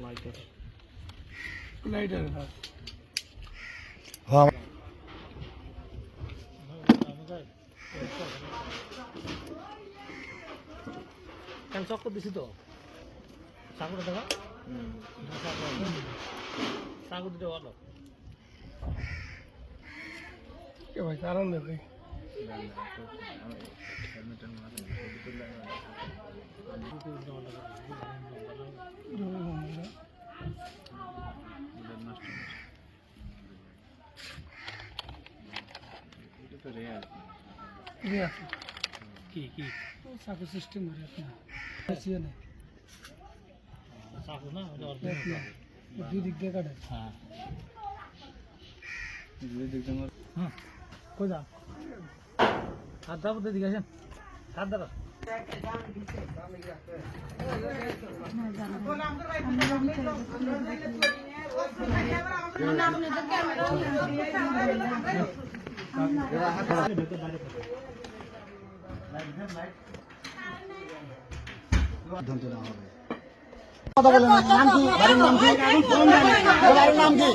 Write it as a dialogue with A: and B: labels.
A: lighter
B: কেন চক্কর দিছি তো চাকুটা দেখা চাকু দিতে ভালো
A: কে ভাই কারণ দেখে
B: কি কি
A: চাকু সিস্টেম করে
B: চাকু না
A: দুই দিক দিয়ে কাটে
B: হ্যাঁ কই যান হাত দাও দিকে আসেন হাত দাও
A: নাম কি